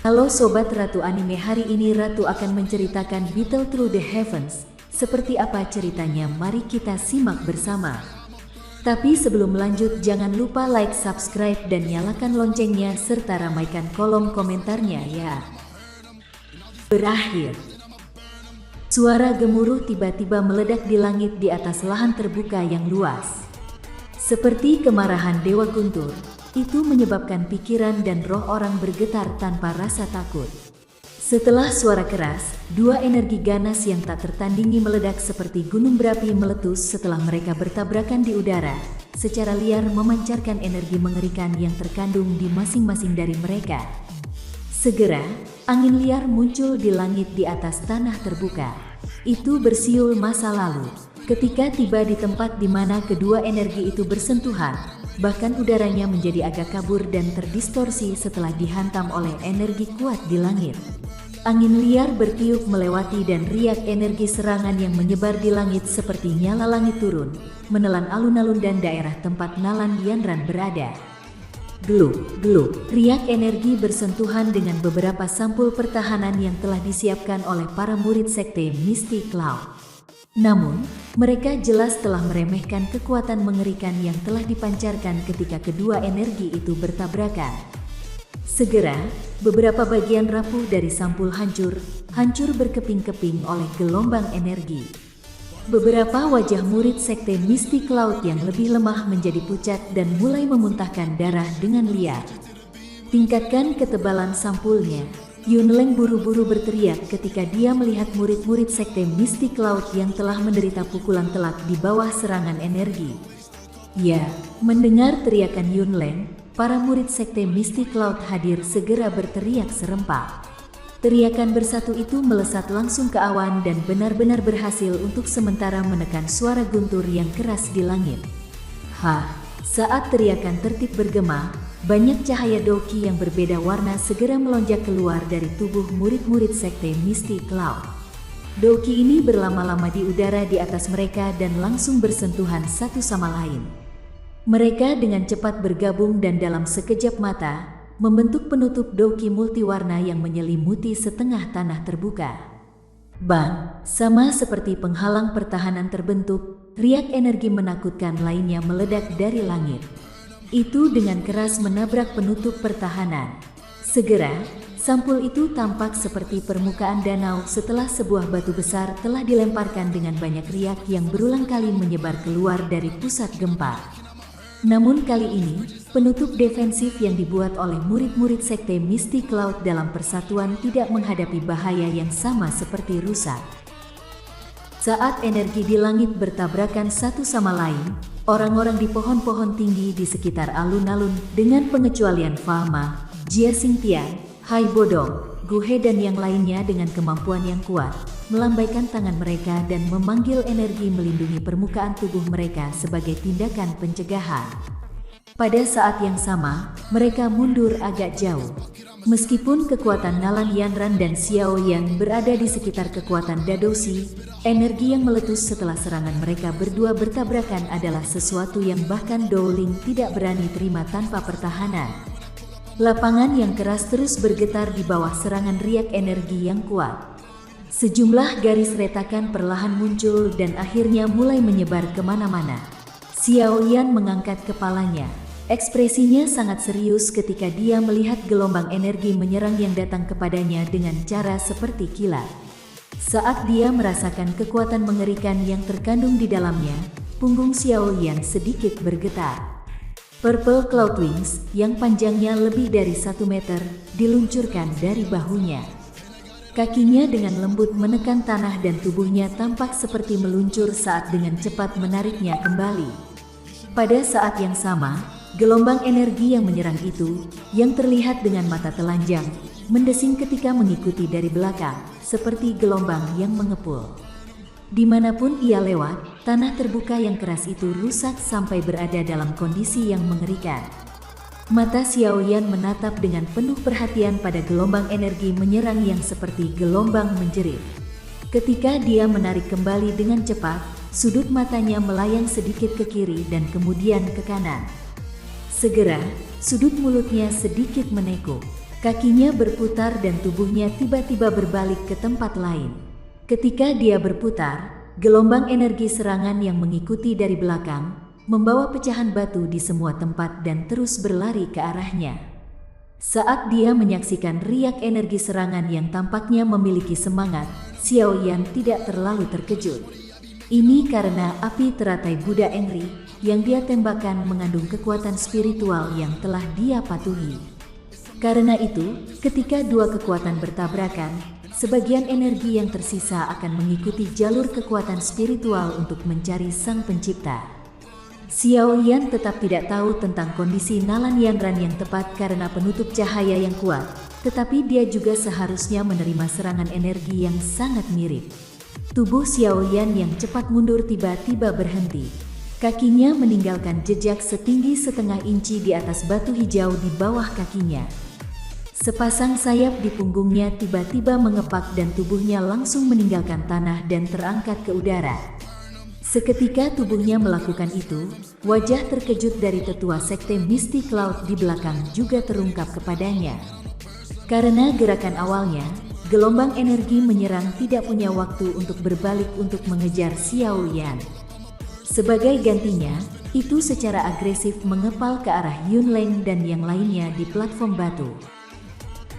Halo Sobat Ratu Anime, hari ini Ratu akan menceritakan Battle Through the Heavens. Seperti apa ceritanya? Mari kita simak bersama. Tapi sebelum lanjut, jangan lupa like, subscribe, dan nyalakan loncengnya serta ramaikan kolom komentarnya ya. Berakhir. Suara gemuruh tiba-tiba meledak di langit di atas lahan terbuka yang luas. Seperti kemarahan Dewa Guntur. Itu menyebabkan pikiran dan roh orang bergetar tanpa rasa takut. Setelah suara keras, dua energi ganas yang tak tertandingi meledak seperti gunung berapi meletus setelah mereka bertabrakan di udara, secara liar memancarkan energi mengerikan yang terkandung di masing-masing dari mereka. Segera, angin liar muncul di langit di atas tanah terbuka. Itu bersiul masa lalu. Ketika tiba di tempat di mana kedua energi itu bersentuhan, bahkan udaranya menjadi agak kabur dan terdistorsi setelah dihantam oleh energi kuat di langit. Angin liar bertiup melewati dan riak energi serangan yang menyebar di langit seperti nyala langit turun, menelan alun-alun dan daerah tempat Nalan Yanran berada. Gluk, riak energi bersentuhan dengan beberapa sampul pertahanan yang telah disiapkan oleh para murid sekte Misty Cloud. Namun, mereka jelas telah meremehkan kekuatan mengerikan yang telah dipancarkan ketika kedua energi itu bertabrakan. Segera, beberapa bagian rapuh dari sampul hancur berkeping-keping oleh gelombang energi. Beberapa wajah murid sekte Misty Cloud yang lebih lemah menjadi pucat dan mulai memuntahkan darah dengan liar. Tingkatkan ketebalan sampulnya. Yunleng buru-buru berteriak ketika dia melihat murid-murid sekte Misty Cloud yang telah menderita pukulan telak di bawah serangan energi. Ya, mendengar teriakan Yunleng, para murid sekte Misty Cloud hadir segera berteriak serempak. Teriakan bersatu itu melesat langsung ke awan dan benar-benar berhasil untuk sementara menekan suara guntur yang keras di langit. Saat teriakan tertib bergema, banyak cahaya Doki yang berbeda warna segera melonjak keluar dari tubuh murid-murid sekte Misty Cloud. Doki ini berlama-lama di udara di atas mereka dan langsung bersentuhan satu sama lain. Mereka dengan cepat bergabung dan dalam sekejap mata, membentuk penutup Doki multiwarna yang menyelimuti setengah tanah terbuka. Bang, sama seperti penghalang pertahanan terbentuk, riak energi menakutkan lainnya meledak dari langit. Itu dengan keras menabrak penutup pertahanan. Segera, sampul itu tampak seperti permukaan danau setelah sebuah batu besar telah dilemparkan dengan banyak riak yang berulang kali menyebar keluar dari pusat gempa. Namun kali ini, penutup defensif yang dibuat oleh murid-murid sekte Misty Cloud dalam persatuan tidak menghadapi bahaya yang sama seperti rusak. Saat energi di langit bertabrakan satu sama lain, orang-orang di pohon-pohon tinggi di sekitar alun-alun dengan pengecualian Fahma, Jia Xingtian, Hai Bodong, Guhe dan yang lainnya dengan kemampuan yang kuat, melambaikan tangan mereka dan memanggil energi melindungi permukaan tubuh mereka sebagai tindakan pencegahan. Pada saat yang sama, mereka mundur agak jauh. Meskipun kekuatan Nalan Yanran dan Xiao Yan berada di sekitar kekuatan Dadoshi, energi yang meletus setelah serangan mereka berdua bertabrakan adalah sesuatu yang bahkan Dowling tidak berani terima tanpa pertahanan. Lapangan yang keras terus bergetar di bawah serangan riak energi yang kuat. Sejumlah garis retakan perlahan muncul dan akhirnya mulai menyebar kemana-mana. Xiao Yan mengangkat kepalanya. Ekspresinya sangat serius ketika dia melihat gelombang energi menyerang yang datang kepadanya dengan cara seperti kilat. Saat dia merasakan kekuatan mengerikan yang terkandung di dalamnya, punggung Xiao Yan sedikit bergetar. Purple Cloud Wings, yang panjangnya lebih dari 1 meter, diluncurkan dari bahunya. Kakinya dengan lembut menekan tanah dan tubuhnya tampak seperti meluncur saat dengan cepat menariknya kembali. Pada saat yang sama, gelombang energi yang menyerang itu, yang terlihat dengan mata telanjang, mendesing ketika mengikuti dari belakang, seperti gelombang yang mengepul. Dimanapun ia lewat, tanah terbuka yang keras itu rusak sampai berada dalam kondisi yang mengerikan. Mata Xiao Yan menatap dengan penuh perhatian pada gelombang energi menyerang yang seperti gelombang menjerit. Ketika dia menarik kembali dengan cepat, sudut matanya melayang sedikit ke kiri dan kemudian ke kanan. Segera, sudut mulutnya sedikit menekuk. Kakinya berputar dan tubuhnya tiba-tiba berbalik ke tempat lain. Ketika dia berputar, gelombang energi serangan yang mengikuti dari belakang, membawa pecahan batu di semua tempat dan terus berlari ke arahnya. Saat dia menyaksikan riak energi serangan yang tampaknya memiliki semangat, Xiao Yan tidak terlalu terkejut. Ini karena api teratai Buddha Engri yang dia tembakkan mengandung kekuatan spiritual yang telah dia patuhi. Karena itu, ketika dua kekuatan bertabrakan, sebagian energi yang tersisa akan mengikuti jalur kekuatan spiritual untuk mencari Sang Pencipta. Xiao Yan tetap tidak tahu tentang kondisi Nalan Yanran yang tepat karena penutup cahaya yang kuat, tetapi dia juga seharusnya menerima serangan energi yang sangat mirip. Tubuh Xiao Yan yang cepat mundur tiba-tiba berhenti. Kakinya meninggalkan jejak setinggi setengah inci di atas batu hijau di bawah kakinya. Sepasang sayap di punggungnya tiba-tiba mengepak dan tubuhnya langsung meninggalkan tanah dan terangkat ke udara. Seketika tubuhnya melakukan itu, wajah terkejut dari tetua sekte Mystic Cloud di belakang juga terungkap kepadanya. Karena gerakan awalnya, gelombang energi menyerang tidak punya waktu untuk berbalik untuk mengejar Xiao Yan. Sebagai gantinya, itu secara agresif mengepal ke arah Yunleng dan yang lainnya di platform batu.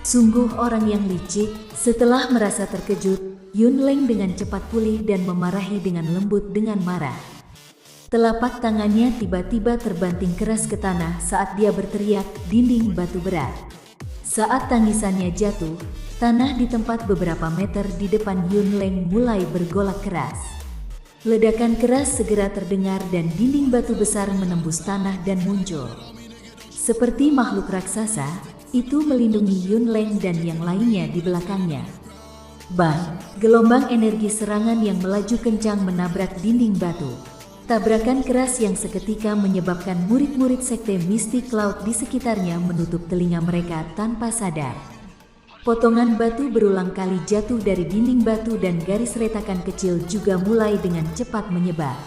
Sungguh orang yang licik. Setelah merasa terkejut, Yunleng dengan cepat pulih dan memarahi dengan lembut dengan marah. Telapak tangannya tiba-tiba terbanting keras ke tanah saat dia berteriak, "Dinding batu berat." Saat tangisannya jatuh, tanah di tempat beberapa meter di depan Yunleng mulai bergolak keras. Ledakan keras segera terdengar dan dinding batu besar menembus tanah dan muncul. Seperti makhluk raksasa, itu melindungi Yunleng dan yang lainnya di belakangnya. Bang, gelombang energi serangan yang melaju kencang menabrak dinding batu. Tabrakan keras yang seketika menyebabkan murid-murid sekte Mystic Cloud di sekitarnya menutup telinga mereka tanpa sadar. Potongan batu berulang kali jatuh dari dinding batu dan garis retakan kecil juga mulai dengan cepat menyebar.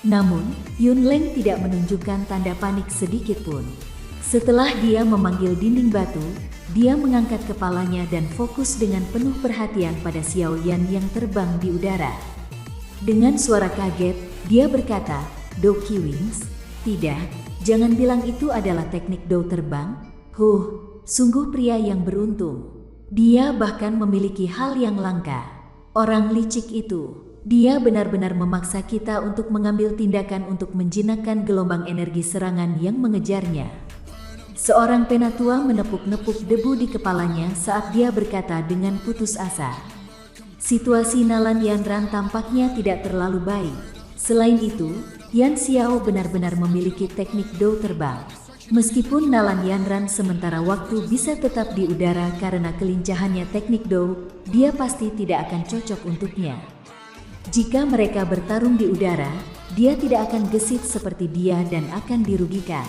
Namun, Yunleng tidak menunjukkan tanda panik sedikit pun. Setelah dia memanggil dinding batu, dia mengangkat kepalanya dan fokus dengan penuh perhatian pada Xiao Yan yang terbang di udara. Dengan suara kaget, dia berkata, "Do Qi Wings? Tidak, jangan bilang itu adalah teknik Do terbang." Sungguh pria yang beruntung. Dia bahkan memiliki hal yang langka. Orang licik itu. Dia benar-benar memaksa kita untuk mengambil tindakan untuk menjinakkan gelombang energi serangan yang mengejarnya. Seorang penatua menepuk-nepuk debu di kepalanya saat dia berkata dengan putus asa. Situasi Nalan Yanran tampaknya tidak terlalu baik. Selain itu, Yan Xiao benar-benar memiliki teknik Do terbang. Meskipun Nalan Yanran sementara waktu bisa tetap di udara karena kelincahannya teknik Do, dia pasti tidak akan cocok untuknya. Jika mereka bertarung di udara, dia tidak akan gesit seperti dia dan akan dirugikan.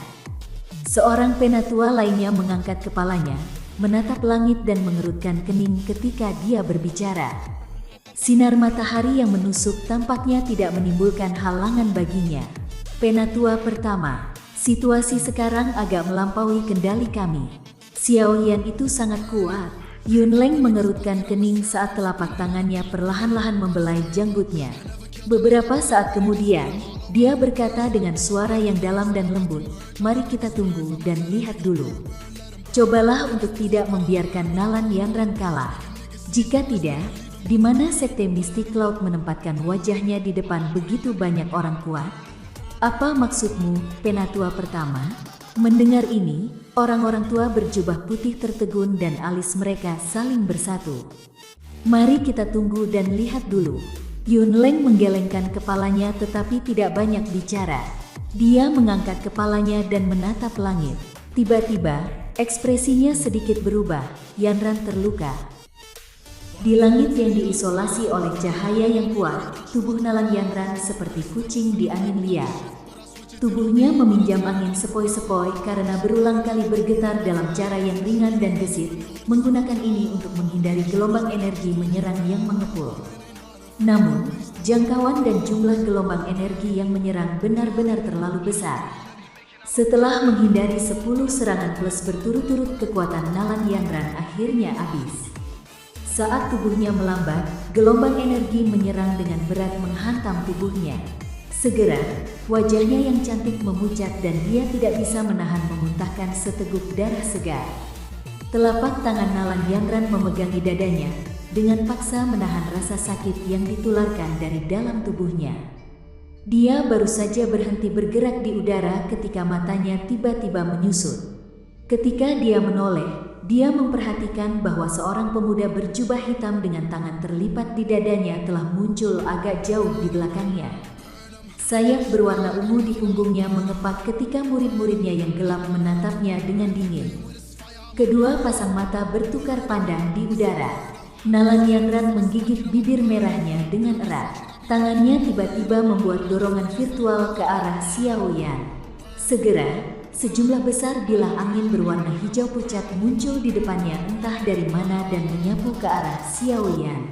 Seorang penatua lainnya mengangkat kepalanya, menatap langit dan mengerutkan kening ketika dia berbicara. Sinar matahari yang menusuk tampaknya tidak menimbulkan halangan baginya. Penatua pertama, situasi sekarang agak melampaui kendali kami. Xiao Yan itu sangat kuat. Yunleng mengerutkan kening saat telapak tangannya perlahan-lahan membelai janggutnya. Beberapa saat kemudian, dia berkata dengan suara yang dalam dan lembut, "Mari kita tunggu dan lihat dulu. Cobalah untuk tidak membiarkan Nalan Yanran kalah. Jika tidak, di mana sekte Mystic Cloud menempatkan wajahnya di depan begitu banyak orang kuat?" "Apa maksudmu, penatua pertama?" Mendengar ini, orang-orang tua berjubah putih tertegun dan alis mereka saling bersatu. "Mari kita tunggu dan lihat dulu." Yunleng menggelengkan kepalanya tetapi tidak banyak bicara. Dia mengangkat kepalanya dan menatap langit. Tiba-tiba, ekspresinya sedikit berubah. Yanran terluka. Di langit yang diisolasi oleh cahaya yang kuat, tubuh Nalan Yanran seperti kucing di angin liar. Tubuhnya meminjam angin sepoi-sepoi karena berulang kali bergetar dalam cara yang ringan dan gesit, menggunakan ini untuk menghindari gelombang energi menyerang yang mengepul. Namun, jangkauan dan jumlah gelombang energi yang menyerang benar-benar terlalu besar. Setelah menghindari 10 serangan plus berturut-turut, kekuatan Nalan Yanran akhirnya habis. Saat tubuhnya melambat, gelombang energi menyerang dengan berat menghantam tubuhnya. Segera, wajahnya yang cantik memucat dan dia tidak bisa menahan memuntahkan seteguk darah segar. Telapak tangan Nalan Yanran memegangi dadanya, dengan paksa menahan rasa sakit yang ditularkan dari dalam tubuhnya. Dia baru saja berhenti bergerak di udara ketika matanya tiba-tiba menyusut. Ketika dia menoleh, dia memperhatikan bahwa seorang pemuda berjubah hitam dengan tangan terlipat di dadanya telah muncul agak jauh di belakangnya. Sayap berwarna ungu di punggungnya mengepak ketika murid-muridnya yang gelap menatapnya dengan dingin. Kedua pasang mata bertukar pandang di udara. Nalan Yanran menggigit bibir merahnya dengan erat. Tangannya tiba-tiba membuat dorongan virtual ke arah Xiao Yan. Segera, sejumlah besar bilah angin berwarna hijau pucat muncul di depannya entah dari mana dan menyapu ke arah Xiao Yan.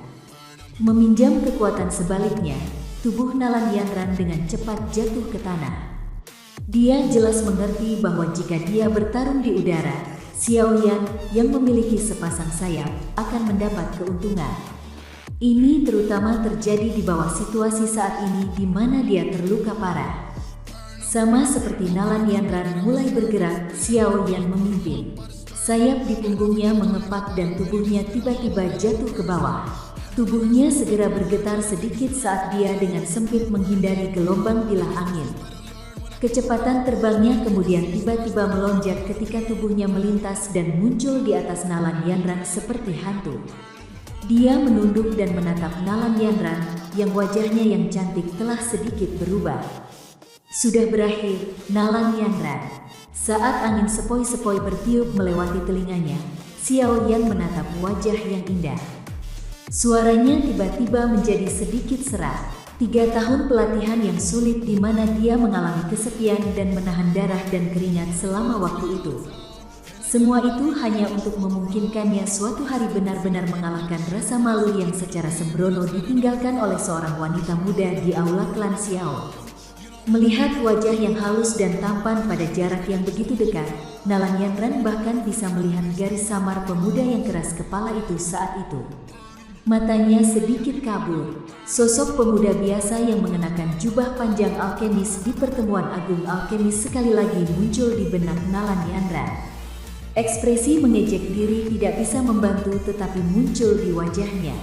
Meminjam kekuatan sebaliknya, tubuh Nalan Yanran dengan cepat jatuh ke tanah. Dia jelas mengerti bahwa jika dia bertarung di udara, Xiao Yan yang memiliki sepasang sayap akan mendapat keuntungan. Ini terutama terjadi di bawah situasi saat ini di mana dia terluka parah. Sama seperti Nalan Yanran mulai bergerak, Xiao Yan memimpin. Sayap di punggungnya mengepak dan tubuhnya tiba-tiba jatuh ke bawah. Tubuhnya segera bergetar sedikit saat dia dengan sempit menghindari gelombang bilah angin. Kecepatan terbangnya kemudian tiba-tiba melonjak ketika tubuhnya melintas dan muncul di atas Nalan Yanran seperti hantu. Dia menunduk dan menatap Nalan Yanran yang wajahnya yang cantik telah sedikit berubah. Sudah berakhir, Nalan Yanran. Saat angin sepoi-sepoi bertiup melewati telinganya, Xiao Yan menatap wajah yang indah. Suaranya tiba-tiba menjadi sedikit serak. 3 tahun pelatihan yang sulit di mana dia mengalami kesepian dan menahan darah dan keringat selama waktu itu. Semua itu hanya untuk memungkinkannya suatu hari benar-benar mengalahkan rasa malu yang secara sembrono ditinggalkan oleh seorang wanita muda di aula klan Xiao. Melihat wajah yang halus dan tampan pada jarak yang begitu dekat, Nalan Yanran bahkan bisa melihat garis samar pemuda yang keras kepala itu saat itu. Matanya sedikit kabur. Sosok pemuda biasa yang mengenakan jubah panjang alkemis di pertemuan agung alkemis sekali lagi muncul di benak Nalan Yanran. Ekspresi mengejek diri tidak bisa membantu tetapi muncul di wajahnya.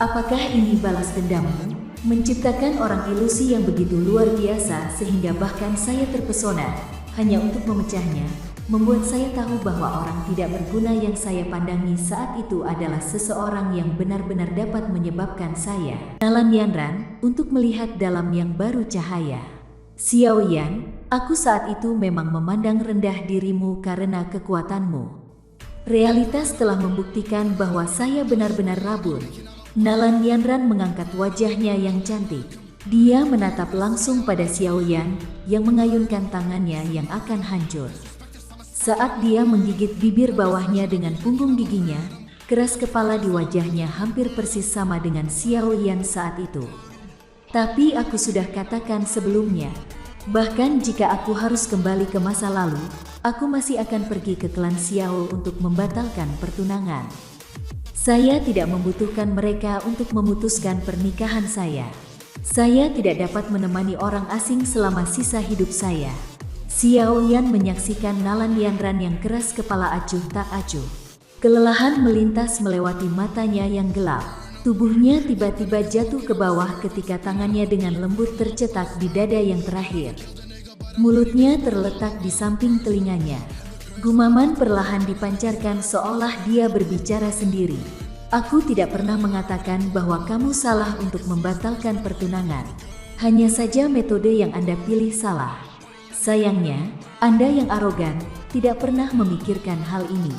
Apakah ini balas dendammu? Menciptakan orang ilusi yang begitu luar biasa sehingga bahkan saya terpesona. Hanya untuk memecahnya, membuat saya tahu bahwa orang tidak berguna yang saya pandangi saat itu adalah seseorang yang benar-benar dapat menyebabkan saya, Nalan Yanran, untuk melihat dalam yang baru cahaya. Xiao Yan, aku saat itu memang memandang rendah dirimu karena kekuatanmu. Realitas telah membuktikan bahwa saya benar-benar rabun. Nalan Yanran mengangkat wajahnya yang cantik. Dia menatap langsung pada Xiao Yan yang mengayunkan tangannya yang akan hancur. Saat dia menggigit bibir bawahnya dengan punggung giginya, keras kepala di wajahnya hampir persis sama dengan Xiao Yan saat itu. Tapi aku sudah katakan sebelumnya, bahkan jika aku harus kembali ke masa lalu, aku masih akan pergi ke klan Xiao untuk membatalkan pertunangan. Saya tidak membutuhkan mereka untuk memutuskan pernikahan saya. Saya tidak dapat menemani orang asing selama sisa hidup saya. Xiao Yan menyaksikan Nalan Yanran yang keras kepala acuh tak acuh. Kelelahan melintas melewati matanya yang gelap. Tubuhnya tiba-tiba jatuh ke bawah ketika tangannya dengan lembut tercetak di dada yang terakhir. Mulutnya terletak di samping telinganya. Gumaman perlahan dipancarkan seolah dia berbicara sendiri. Aku tidak pernah mengatakan bahwa kamu salah untuk membatalkan pertunangan. Hanya saja metode yang Anda pilih salah. Sayangnya, Anda yang arogan tidak pernah memikirkan hal ini.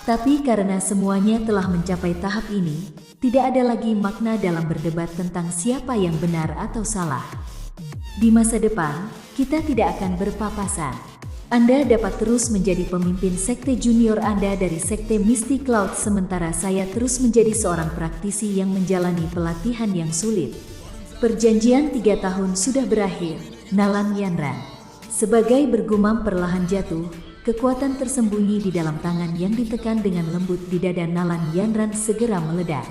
Tapi karena semuanya telah mencapai tahap ini, tidak ada lagi makna dalam berdebat tentang siapa yang benar atau salah. Di masa depan, kita tidak akan berpapasan. Anda dapat terus menjadi pemimpin sekte junior Anda dari sekte Misty Cloud sementara saya terus menjadi seorang praktisi yang menjalani pelatihan yang sulit. Perjanjian 3 tahun sudah berakhir, Nalan Yanran. Sebagai bergumam perlahan jatuh, kekuatan tersembunyi di dalam tangan yang ditekan dengan lembut di dada Nalan Yanran segera meledak.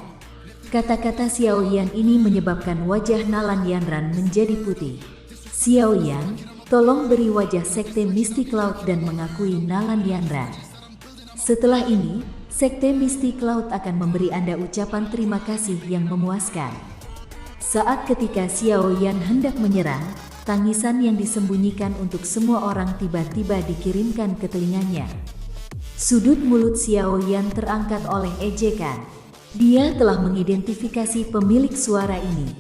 Kata-kata Xiao Yan ini menyebabkan wajah Nalan Yanran menjadi putih. Xiao Yan, tolong beri wajah Sekte Mistik Laut dan mengakui Nalan Yanran. Setelah ini, Sekte Mistik Laut akan memberi Anda ucapan terima kasih yang memuaskan. Saat ketika Xiao Yan hendak menyerang, tangisan yang disembunyikan untuk semua orang tiba-tiba dikirimkan ke telinganya. Sudut mulut Xiao Yan terangkat oleh ejekan. Dia telah mengidentifikasi pemilik suara ini.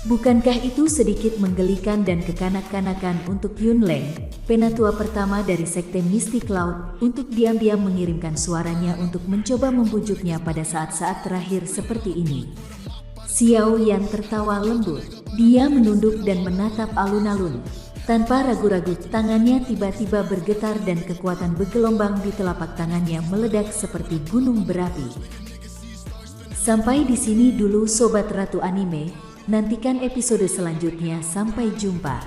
Bukankah itu sedikit menggelikan dan kekanak-kanakan untuk Yun Leng, penatua pertama dari Sekte Mistik Laut, untuk diam-diam mengirimkan suaranya untuk mencoba membujuknya pada saat-saat terakhir seperti ini. Xiao Yan tertawa lembut. Dia menunduk dan menatap alun-alun. Tanpa ragu-ragu, tangannya tiba-tiba bergetar dan kekuatan bergelombang di telapak tangannya meledak seperti gunung berapi. Sampai di sini dulu Sobat Ratu Anime. Nantikan episode selanjutnya. Sampai jumpa.